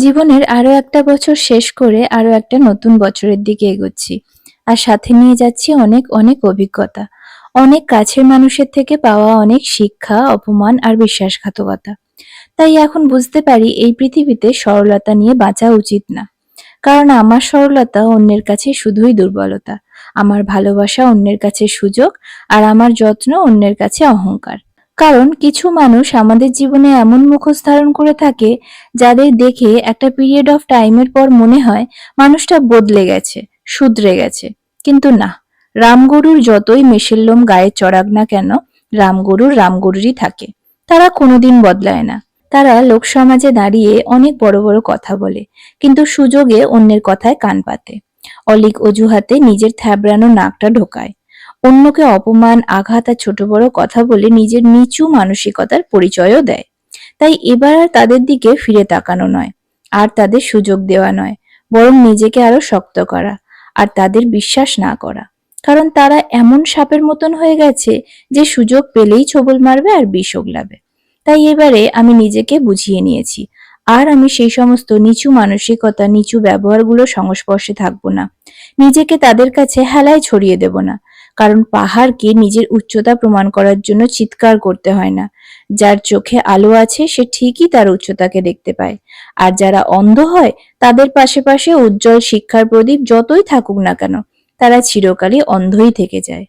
জীবনের আরো একটা বছর শেষ করে আরো একটা নতুন বছরের দিকে এগোচ্ছি। আর সাথে নিয়ে যাচ্ছি অনেক অনেক অভিজ্ঞতা। অনেক কাছের মানুষের থেকে পাওয়া অনেক শিক্ষা, অপমান আর বিশ্বাসঘাতকতা। তাই এখন বুঝতে পারি এই পৃথিবীতে সরলতা নিয়ে বাঁচা উচিত না। কারণ আমার সরলতা অন্যের কাছে শুধুই দুর্বলতা। আমার ভালোবাসা অন্যের কাছে সুযোগ, আর আমার যত্ন অন্যের কাছে অহংকার। কারণ কিছু মানুষ আমাদের জীবনে এমন মুখোশ ধারণ করে থাকে, যাদের দেখে একটা পিরিয়ড অফ টাইমের পর মনে হয় মানুষটা বদলে গেছে, শুধরে গেছে। কিন্তু না, রামগরুর যতই মেষের লোম গায়ে চড়াক না কেন, রামগরুর রামগরুরই থাকে। তারা কোনোদিন বদলায় না। তারা লোকসমাজে দাঁড়িয়ে অনেক বড় বড় কথা বলে, কিন্তু সুযোগে অন্যের কথায় কান পাতে। অলীক অজুহাতে নিজের থ্যাবড়ানো নাকটা ঢোকায়। অন্যকে অপমান, আঘাত আর ছোট বড় কথা বলে নিজের নিচু মানসিকতার পরিচয়ও দেয়। তাই এবার আর তাদের দিকে ফিরে তাকানো নয়, আর তাদের সুযোগ দেওয়া নয়, বরং নিজেকে আরো শক্ত করা, আর তাদের বিশ্বাস না করা। কারণ তারা এমন সাপের মতন হয়ে গেছে যে সুযোগ পেলেই ছোবল মারবে আর বিষ ওগলাবে। তাই এবারে আমি নিজেকে বুঝিয়ে নিয়েছি, আর আমি সেই সমস্ত নিচু মানসিকতা, নিচু ব্যবহারগুলোর সংস্পর্শে থাকবো না। নিজেকে তাদের কাছে হেলায় ছড়িয়ে দেব না। কারণ পাহাড়কে নিজের উচ্চতা প্রমাণ করার জন্য চিৎকার করতে হয় না। যার চোখে আলো আছে সে ঠিকই তার উচ্চতাকে দেখতে পায়। আর যারা অন্ধ হয়, তাদের পাশে পাশে উজ্জ্বল শিক্ষার প্রদীপ যতই থাকুক না কেন, তারা চিরকালই অন্ধই থেকে যায়।